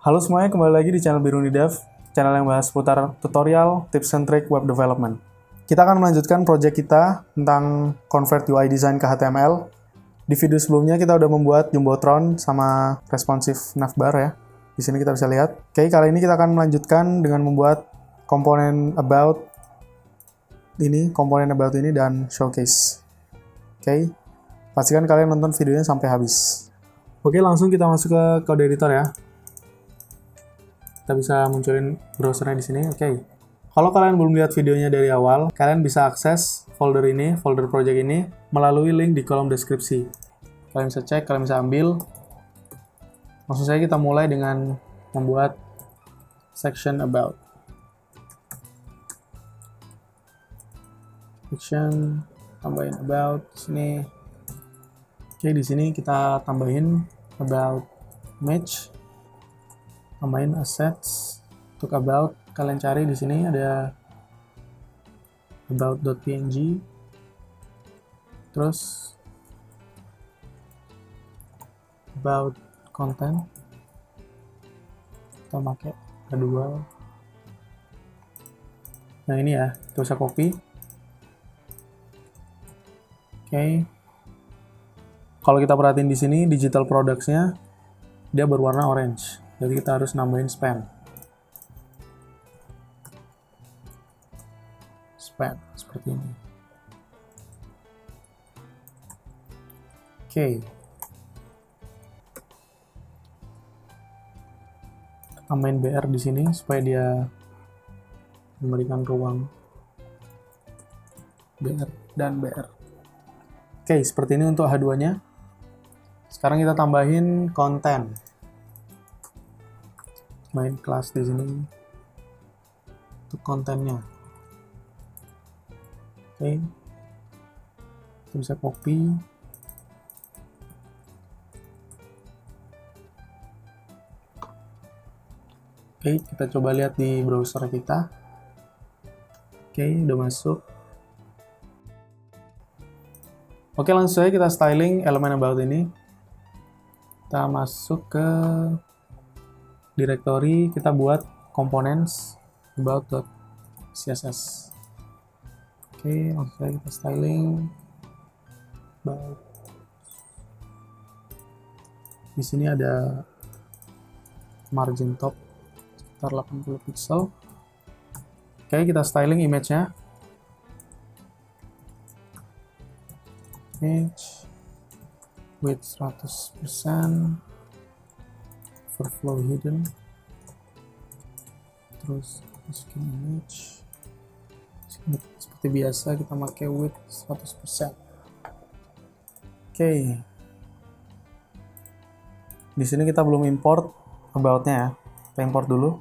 Halo semuanya, kembali lagi di channel Biruni Dev, channel yang bahas seputar tutorial, tips and trick web development. Kita akan melanjutkan project kita tentang convert UI design ke HTML. Di video sebelumnya kita udah membuat Jumbotron sama responsive navbar ya. Di sini kita bisa lihat. Oke, kali ini kita akan melanjutkan dengan membuat komponen about ini dan showcase. Oke, pastikan kalian nonton videonya sampai habis. Oke, langsung kita masuk ke code editor ya. Kita bisa munculin browsernya di sini. Oke. Kalau kalian belum lihat videonya dari awal, kalian bisa akses folder ini, folder project ini, melalui link di kolom deskripsi. Kalian bisa cek, kalian bisa ambil. Langsung saja kita mulai dengan membuat section about. Section, tambahin about di sini. Oke, di sini kita tambahin about image. Tambahin assets untuk about, kalian cari di sini ada about.png, terus about content, kita pakai kedua. Nah ini ya, kita bisa copy. Oke. Kalau kita perhatiin di sini digital products-nya dia berwarna orange. Jadi kita harus nambahin span seperti ini. Oke. Tambahin BR di sini supaya dia memberikan ruang BR dan BR. Oke, seperti ini untuk H2-nya. Sekarang kita tambahin konten. Main kelas di sini untuk kontennya. Oke, kita bisa copy. Oke, kita coba lihat di browser kita. Oke, udah masuk. Oke, langsung saja kita styling elemen about ini. Kita masuk ke directory, kita buat components about.css. Oke, langsung saja kita styling about. Di sini ada margin top sekitar 80 pixel. Oke, kita styling image-nya. Image width 100%, overflow hidden, terus masukin image. Seperti biasa kita pakai width 100%. Oke. Di sini kita belum import about-nya ya. Kita import dulu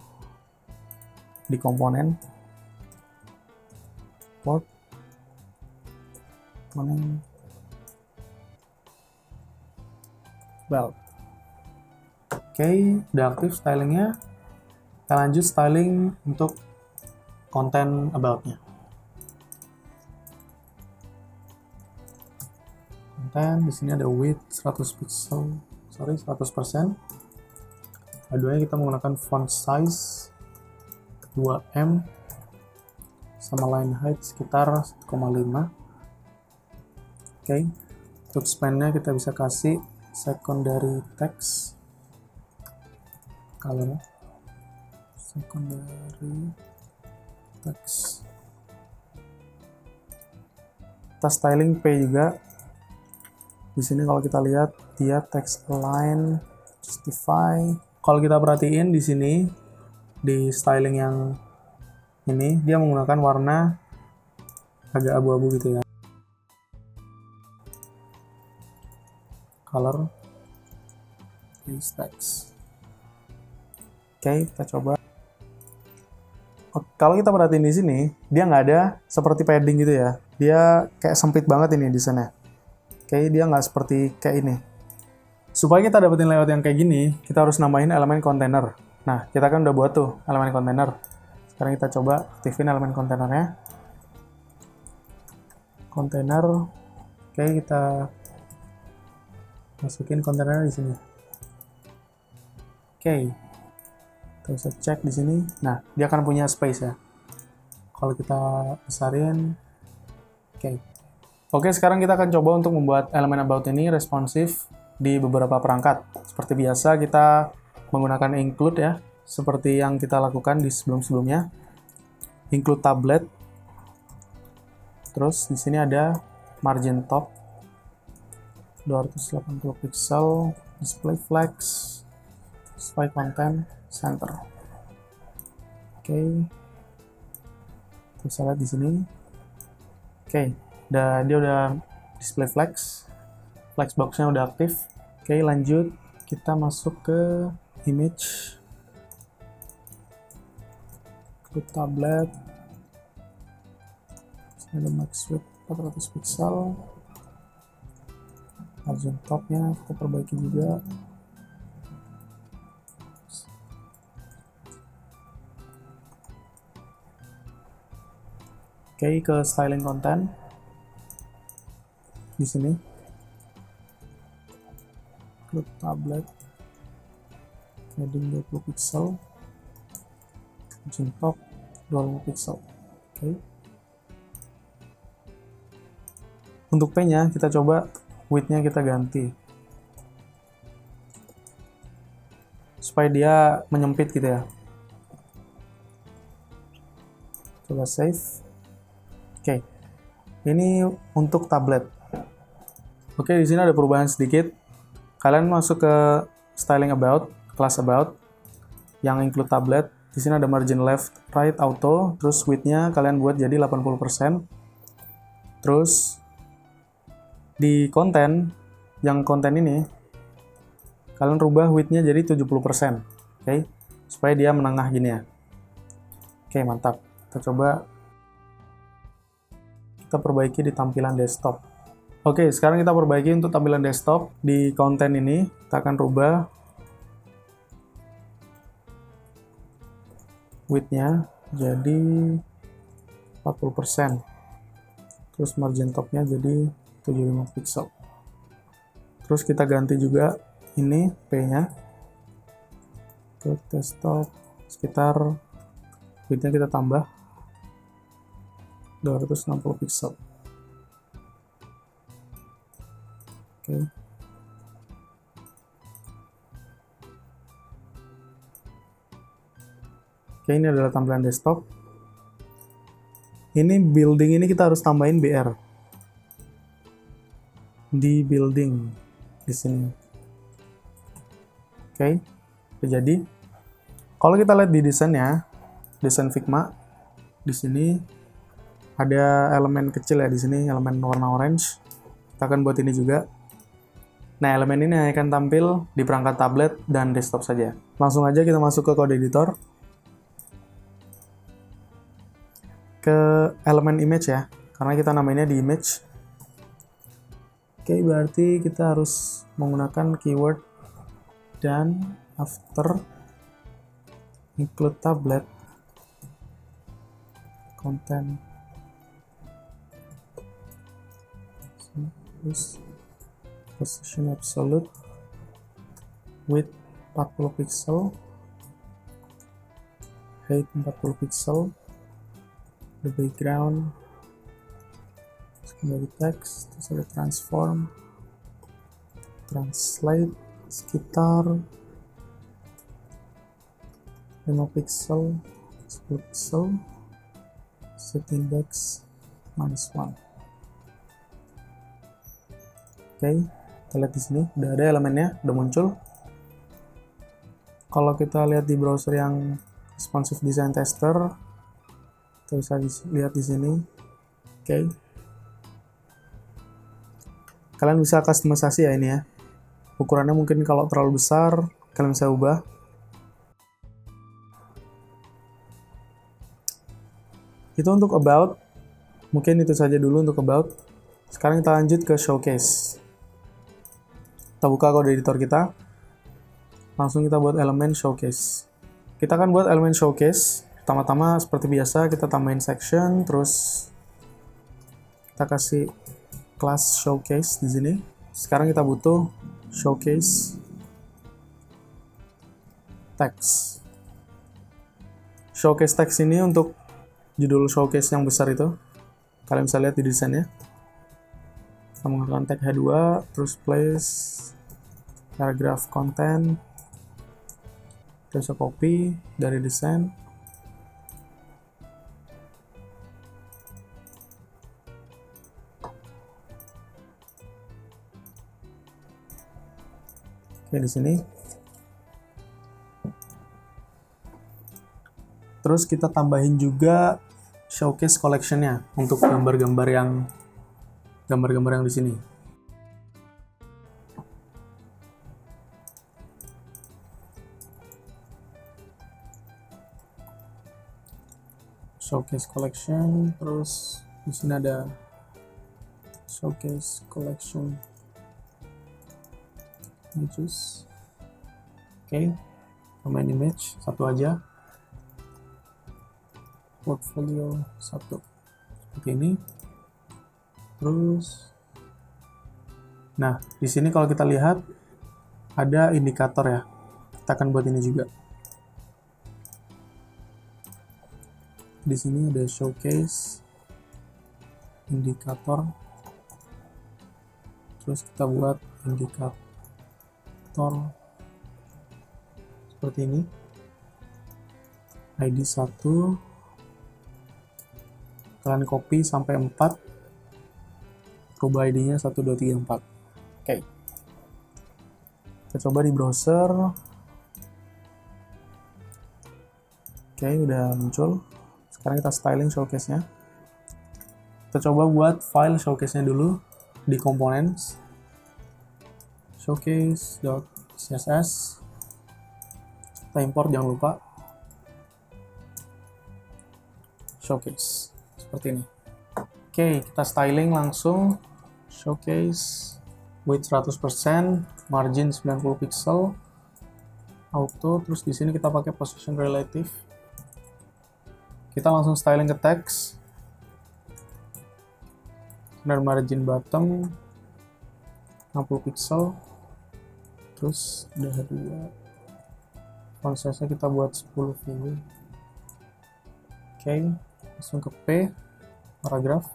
di komponen. Import komponen about. Oke, udah aktif stylingnya. Kita lanjut styling untuk konten about-nya. Konten di sini ada width 100 pixel, 100%. Kedua kita menggunakan font size 2M sama line height sekitar 1,5. Oke, untuk span-nya kita bisa kasih secondary text color, secondary text. Kita styling P juga. Di sini kalau kita lihat dia text align, justify. Kalau kita perhatiin di sini di styling yang ini dia menggunakan warna agak abu-abu gitu ya. Color is text. Oke, kita coba. Kalau kita perhatiin di sini, dia nggak ada seperti padding gitu ya. Dia kayak sempit banget ini desainnya. Oke, dia nggak seperti kayak ini. Supaya kita dapetin layout yang kayak gini, kita harus nambahin elemen kontainer. Nah, kita kan udah buat tuh elemen kontainer. Sekarang kita coba aktifin elemen kontainernya. Kontainer. Oke, kita masukin kontainer di sini. Oke. Kita bisa cek di sini. Nah, dia akan punya space ya. Kalau kita besarin, oke. Oke, sekarang kita akan coba untuk membuat elemen about ini responsif di beberapa perangkat. Seperti biasa, kita menggunakan include ya, seperti yang kita lakukan di sebelum-sebelumnya. Include tablet. Terus di sini ada margin top 280 pixel, display flex, display content, center. Oke. Kita bisa lihat di sini. Oke, dia udah display flex. Flex box-nya udah aktif. Oke, lanjut kita masuk ke image. Klik tablet. Ada max width 400 pixel. Margin top-nya kita perbaiki juga. Oke, ke styling content. Di sini. Klik tablet. Heading 20 pixel. Margin top 25 pixel. Oke. Untuk P-nya kita coba width-nya kita ganti supaya dia menyempit gitu ya. Coba save. Oke. Ini untuk tablet. Oke, di sini ada perubahan sedikit. Kalian masuk ke styling about, class about yang include tablet. Di sini ada margin left, right, auto, terus width-nya kalian buat jadi 80%. Terus di konten, yang konten ini, kalian rubah width-nya jadi 70%. Oke, supaya dia menengah gini ya. Oke, mantap. Kita coba, kita perbaiki di tampilan desktop. Oke, sekarang kita perbaiki untuk tampilan desktop. Di konten ini, kita akan rubah width-nya jadi 40%. Terus margin top-nya jadi 75 pixel. Terus kita ganti juga ini P-nya ke desktop sekitar width-nya kita tambah 260 pixel. Oke. Oke, ini adalah tampilan desktop. Ini building ini kita harus tambahin BR. Di building di sini. Oke, jadi kalau kita lihat di desainnya, desain Figma, di sini ada elemen kecil ya di sini, elemen warna orange. Kita akan buat ini juga. Nah, elemen ini akan tampil di perangkat tablet dan desktop saja. Langsung aja kita masuk ke code editor. Ke elemen image ya, karena kita namainnya di image. Oke, berarti kita harus menggunakan keyword dan after include tablet content terus position absolute width 40 pixel, height 40 pixel, the background secondary text, terus ada transform, translate sekitar 5 pixel, 10 pixel, set index -1. Oke, kita lihat di sini udah ada elemennya, udah muncul. Kalau kita lihat di browser yang responsive design tester, kita bisa lihat di sini. Oke. Kalian bisa customisasi ya ini ya. Ukurannya mungkin kalau terlalu besar, kalian bisa ubah. Itu untuk about. Mungkin itu saja dulu untuk about. Sekarang kita lanjut ke showcase. Kita buka kode editor kita. Langsung kita buat elemen showcase. Kita akan buat elemen showcase. Pertama-tama seperti biasa kita tambahin section, terus kita kasih class showcase di sini. Sekarang kita butuh showcase text. showcase text ini untuk judul showcase yang besar itu. Kalian bisa lihat di desainnya. Kita menggunakan tag H2, terus place paragraph content. Kita bisa copy dari desain. Oke, di sini. Terus kita tambahin juga showcase collection-nya untuk gambar-gambar yang di sini. Showcase collection, terus di sini ada showcase collection images. Oke, main image satu aja, portfolio satu seperti ini. Terus, nah di sini kalau kita lihat ada indikator ya, kita akan buat ini juga. Di sini ada showcase indikator, terus kita buat indikator seperti ini, ID 1, kalian copy sampai 4, rubah ID-nya 1, 2, 3, 4. Oke, kita coba di browser. Oke, udah muncul. Sekarang kita styling showcase-nya. Kita coba buat file showcase-nya dulu di components. Showcase.css. Kita import, jangan lupa. Showcase. Seperti ini. Oke, kita styling langsung. Showcase. Width 100%. Margin 90 pixel. Auto. Terus di sini kita pakai position relative. Kita langsung styling ke text. Dan margin bottom 60 pixel. Terus udah dua. Font size-nya kita buat 10 VW. Oke, langsung ke P, paragraph.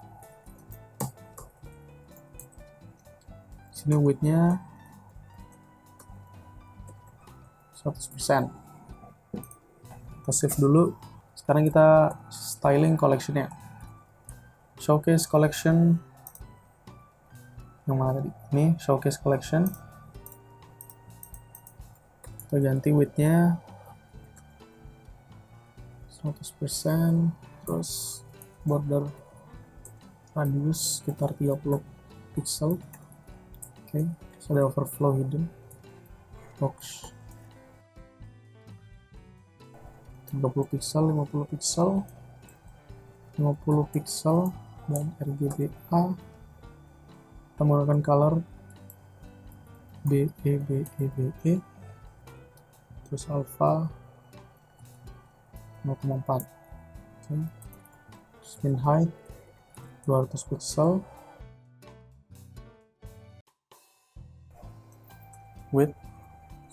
Sini width-nya 100%. Kita save dulu. Sekarang kita styling collection-nya. Showcase collection. Yang mana tadi? Ini showcase collection. Kita ganti width-nya 100%. Terus border radius sekitar 30 pixel. Oke, terus ada overflow hidden. Box 30 pixel, 50 pixel, 50 pixel, dan RGBA. Kita menggunakan color BE, terus alpha 0,4. Spin height 200 pixel, width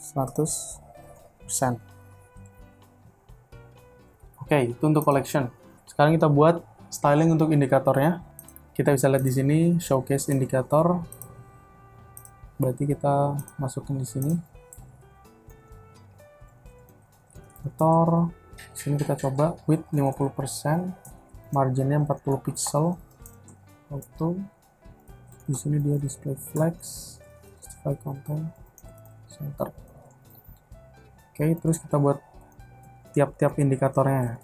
100%. Oke, itu untuk collection. Sekarang kita buat styling untuk indikatornya. Kita bisa lihat di sini showcase indikator. Berarti kita masukin di sini. Indikator. Di sini kita coba width 50%, marginnya 40 pixel. Auto. Di sini dia display flex, justify content, center. Oke, terus kita buat tiap-tiap indikatornya.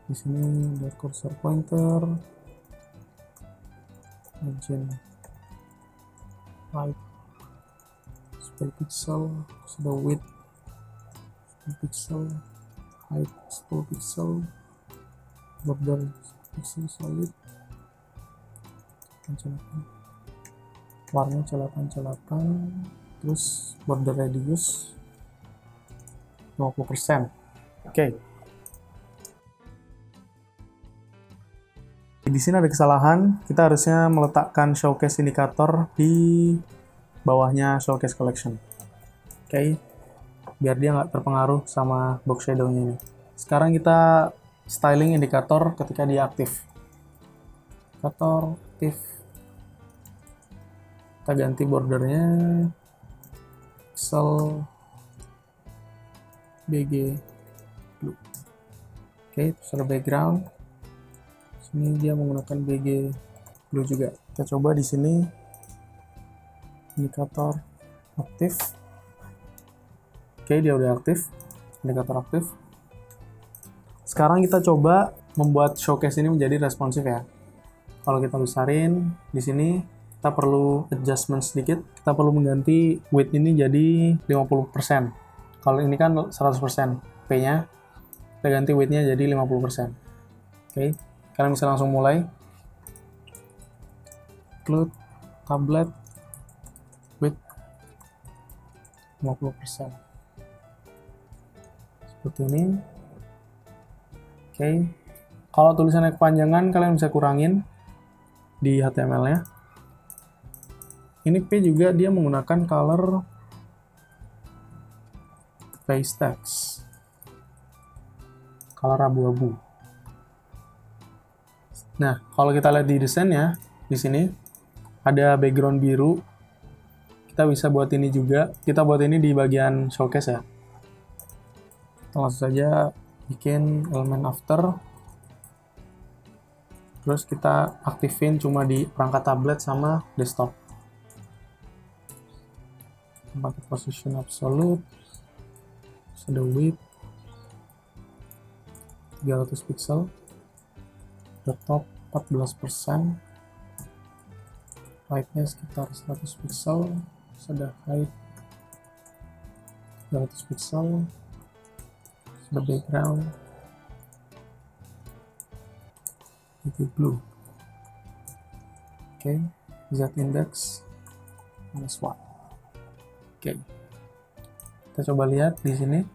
Di sini ada cursor pointer, margin, height, 10 pixel, sudah width 10 pixel, height 10 pixel, border pixel solid, warna celapan, terus border radius 50%. Oke. Di sini ada kesalahan. Kita harusnya meletakkan showcase indikator di bawahnya showcase collection. Oke. Biar dia nggak terpengaruh sama box shadow-nya ini. Sekarang kita styling indikator ketika dia aktif. Indikator aktif. Kita ganti bordernya pixel BG blue. Oke, terus ada background. Sini dia menggunakan BG blue juga. Kita coba di sini indikator aktif. Oke, dia udah aktif. Indikator aktif. Sekarang kita coba membuat showcase ini menjadi responsif ya. Kalau kita besarin di sini, kita perlu adjustment sedikit. Kita perlu mengganti width ini jadi 50%. Kalau ini kan 100% P-nya, kita ganti width-nya jadi 50%. Oke, kalian bisa langsung mulai. Include tablet width 50%. Seperti ini. Oke, kalau tulisannya kepanjangan, kalian bisa kurangin di HTML-nya. Ini P juga dia menggunakan color face text, color abu-abu. Nah, kalau kita lihat di desainnya, di sini ada background biru. Kita bisa buat ini juga. Kita buat ini di bagian showcase ya. Langsung saja bikin elemen after. Terus kita aktifin cuma di perangkat tablet sama desktop. Pakai position absolute. Terus ada width 300 pixel. The top 14%. Height-nya sekitar 100 pixel. Terus ada height 300 pixel. Terus ada background itu blue. Oke, Z index -1. Oke. Kita coba lihat di sini.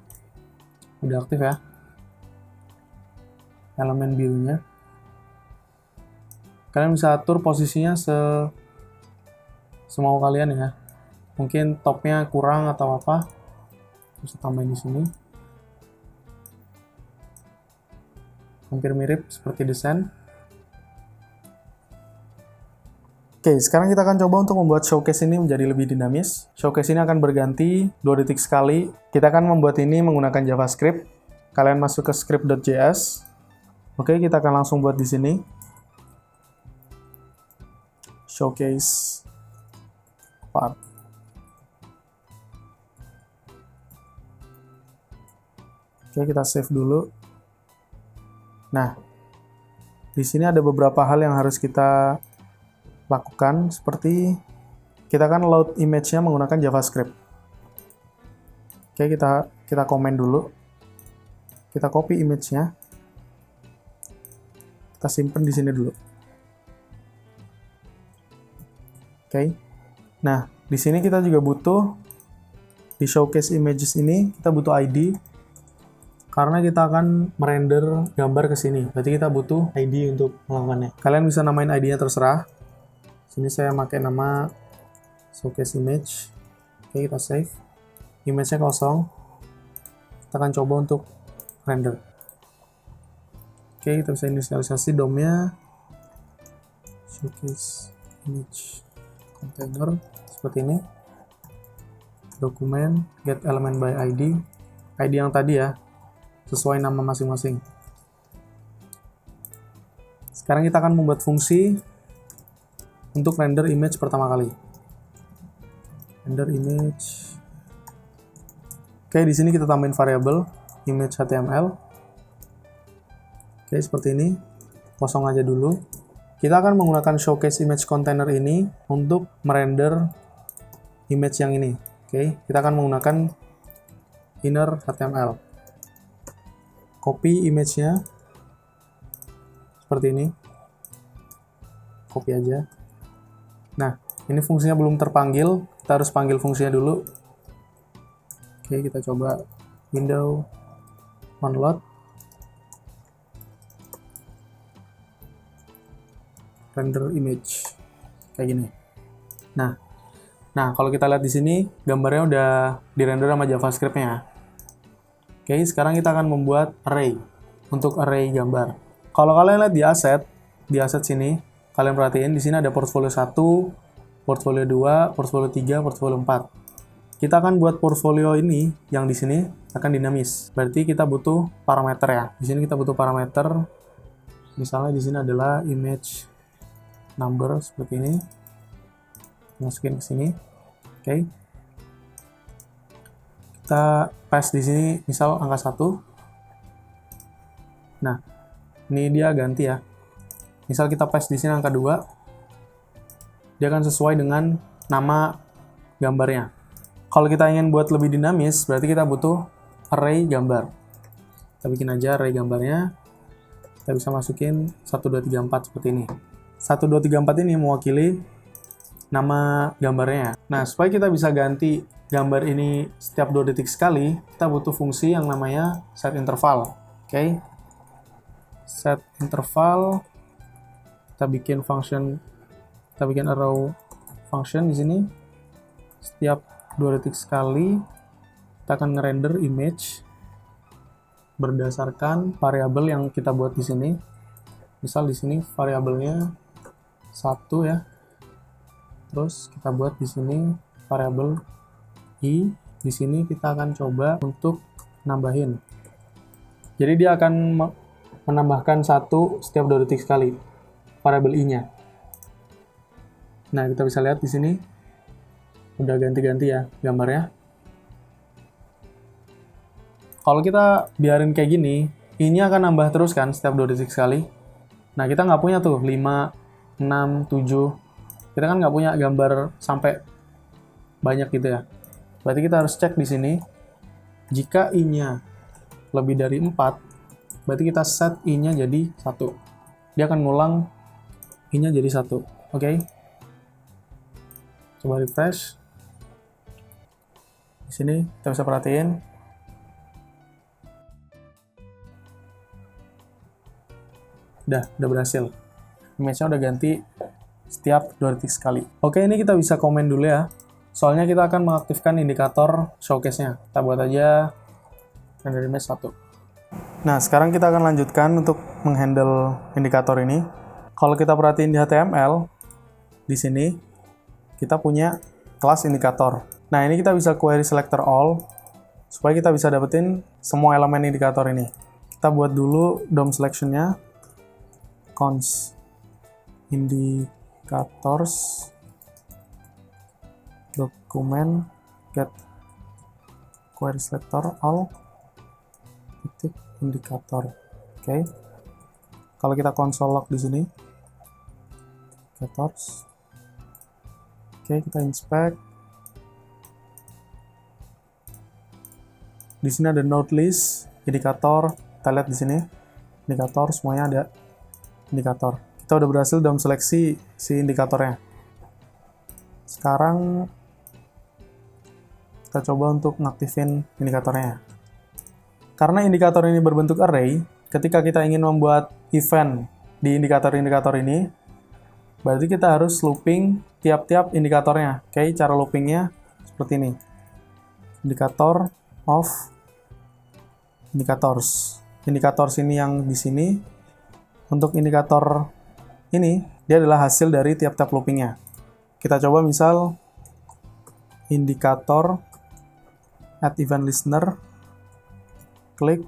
Udah aktif ya. Elemen birunya. Kalian bisa atur posisinya semau kalian ya. Mungkin topnya kurang atau apa. Bisa tambahin di sini. Hampir mirip seperti desain. Oke, sekarang kita akan coba untuk membuat showcase ini menjadi lebih dinamis. Showcase ini akan berganti 2 detik sekali. Kita akan membuat ini menggunakan JavaScript. Kalian masuk ke script.js. Oke, kita akan langsung buat di sini. Showcase part. Oke, kita save dulu. Nah, di sini ada beberapa hal yang harus kita lakukan, seperti kita akan load image-nya menggunakan JavaScript. Oke, kita komen dulu. Kita copy image-nya. Kita simpen di sini dulu. Oke. Nah, di sini kita juga butuh di showcase images ini kita butuh ID karena kita akan merender gambar ke sini. Berarti kita butuh ID untuk melakukannya. Kalian bisa namain ID-nya terserah. Sini saya pakai nama showcase image. Oke, kita save. Image-nya kosong. Kita akan coba untuk render. Oke, kita bisa inisialisasi DOM-nya. Showcase image container seperti ini. Dokumen get element by ID. ID yang tadi ya, sesuai nama masing-masing. Sekarang kita akan membuat fungsi untuk render image pertama kali. Render image. Oke, di sini kita tambahin variabel image HTML. Oke, seperti ini. Kosong aja dulu. Kita akan menggunakan showcase image container ini untuk merender image yang ini. Oke, kita akan menggunakan inner HTML. Copy image-nya seperti ini. Copy aja. Nah, ini fungsinya belum terpanggil. Kita harus panggil fungsinya dulu. Oke, kita coba window onload. Render image. Kayak gini. Nah, kalau kita lihat di sini, gambarnya udah dirender sama JavaScript-nya. Oke, sekarang kita akan membuat array untuk array gambar. Kalau kalian lihat di aset sini, kalian perhatiin di sini ada portfolio 1, portfolio 2, portfolio 3, portfolio 4. Kita akan buat portfolio ini yang di sini akan dinamis. Berarti kita butuh parameter ya. Di sini kita butuh parameter. Misalnya di sini adalah image number seperti ini. Masukin ke sini. Oke. Kita paste di sini misal angka 1. Nah, ini dia ganti ya. Misal kita paste di sini angka 2. Dia akan sesuai dengan nama gambarnya. Kalau kita ingin buat lebih dinamis, berarti kita butuh array gambar. Kita bikin aja array gambarnya. Kita bisa masukin 1, 2, 3, 4 seperti ini. 1, 2, 3, 4 ini mewakili nama gambarnya. Nah, supaya kita bisa ganti gambar ini setiap 2 detik sekali, kita butuh fungsi yang namanya set interval. Oke. Set interval, kita bikin arrow function di sini. Setiap 2 detik sekali, kita akan ngerender image berdasarkan variabel yang kita buat di sini. Misal di sini variabelnya 1 ya. Terus kita buat di sini variabel i. Di sini kita akan coba untuk nambahin. Jadi dia akan menambahkan 1 setiap 2 detik sekali variabel i-nya. Nah, kita bisa lihat di sini udah ganti-ganti ya gambarnya. Kalau kita biarin kayak gini, i-nya akan nambah terus kan setiap 2 detik sekali. Nah, kita nggak punya tuh 5, 6, 7. Kita kan nggak punya gambar sampai banyak gitu ya. Berarti kita harus cek di sini. Jika i-nya lebih dari 4, berarti kita set i-nya jadi 1. Dia akan ngulang i-nya jadi 1. Oke. Coba refresh. Di sini kita bisa perhatiin. Udah berhasil. Image-nya udah ganti setiap 2 detik sekali. Oke, ini kita bisa komen dulu ya. Soalnya kita akan mengaktifkan indikator showcase-nya. Kita buat aja render image 1. Nah, sekarang kita akan lanjutkan untuk menghandle indikator ini. Kalau kita perhatiin di HTML, di sini kita punya kelas indikator. Nah, ini kita bisa query selector all supaya kita bisa dapetin semua elemen indikator ini. Kita buat dulu DOM selection-nya. Const indicators dokumen get query selector all titik indikator. Oke. Kalau kita console log di sini indicators. Oke, kita inspect. Di sini ada node list, indikator. Kita lihat di sini indikator, semuanya ada indikator. Kita udah berhasil dalam seleksi si indikatornya. Sekarang kita coba untuk ngaktifin indikatornya. Karena indikator ini berbentuk array, ketika kita ingin membuat event di indikator-indikator ini, berarti kita harus looping tiap-tiap indikatornya. Oke, cara loopingnya seperti ini. Indikator of indicators. Indicators ini yang di sini. Untuk indikator ini, dia adalah hasil dari tiap-tiap loopingnya. Kita coba misal indikator add event listener, klik,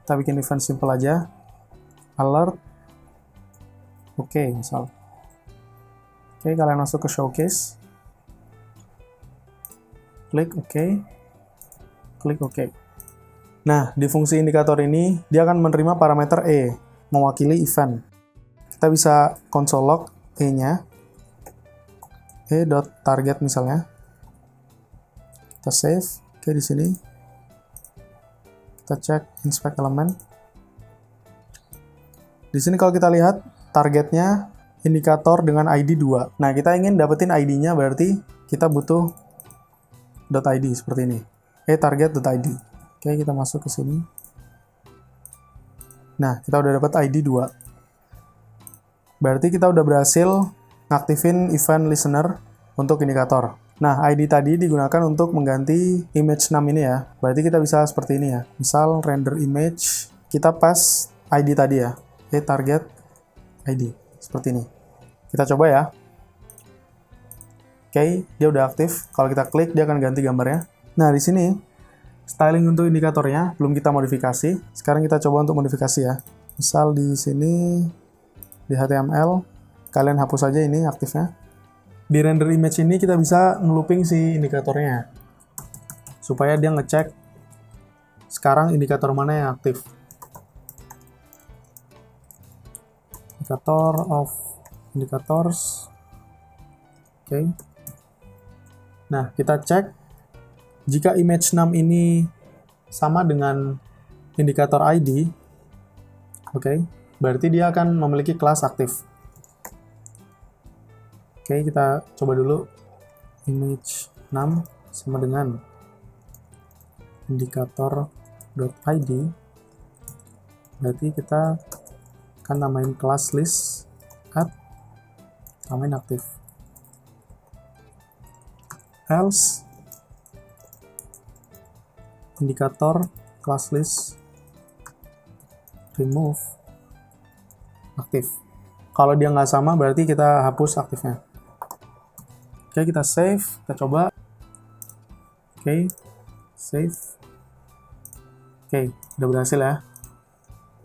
kita bikin event simple aja, alert, oke, misal. Oke, kalian masuk ke showcase, klik oke, klik oke. Nah, di fungsi indikator ini, dia akan menerima parameter E, mewakili event. Kita bisa console log E-nya, e.target misalnya. Kita save, oke di sini. Kita cek inspect element. Di sini kalau kita lihat, targetnya indikator dengan ID 2. Nah, kita ingin dapetin ID-nya, berarti kita butuh .id seperti ini. target.id. Oke, kita masuk ke sini. Nah, kita udah dapat ID 2. Berarti kita udah berhasil ngaktifin event listener untuk indikator. Nah, ID tadi digunakan untuk mengganti image 6 ini ya. Berarti kita bisa seperti ini ya. Misal render image, kita pas ID tadi ya. Oke, target ID. Seperti ini. Kita coba ya. Oke, dia udah aktif. Kalau kita klik, dia akan ganti gambarnya. Nah, di sini, styling untuk indikatornya belum kita modifikasi. Sekarang kita coba untuk modifikasi ya. Misal di sini, di HTML, kalian hapus aja ini aktifnya. Di render image ini kita bisa ngelooping si indikatornya supaya dia ngecek sekarang indikator mana yang aktif. Indikator of indicators. Oke. Nah, kita cek jika image 6 ini sama dengan indikator ID. Oke, berarti dia akan memiliki kelas aktif. Oke, kita coba dulu image 6 sama dengan indikator.id. Berarti kita akan namain kelas list add, namain aktif. Else indikator class list remove aktif. Kalau dia nggak sama berarti kita hapus aktifnya. Oke, kita save, kita coba. Oke, save. Oke, udah berhasil ya.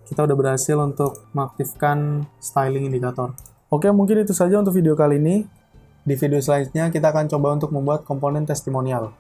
Kita udah berhasil untuk mengaktifkan styling indikator. Oke, mungkin itu saja untuk video kali ini. Di video selanjutnya kita akan coba untuk membuat komponen testimonial.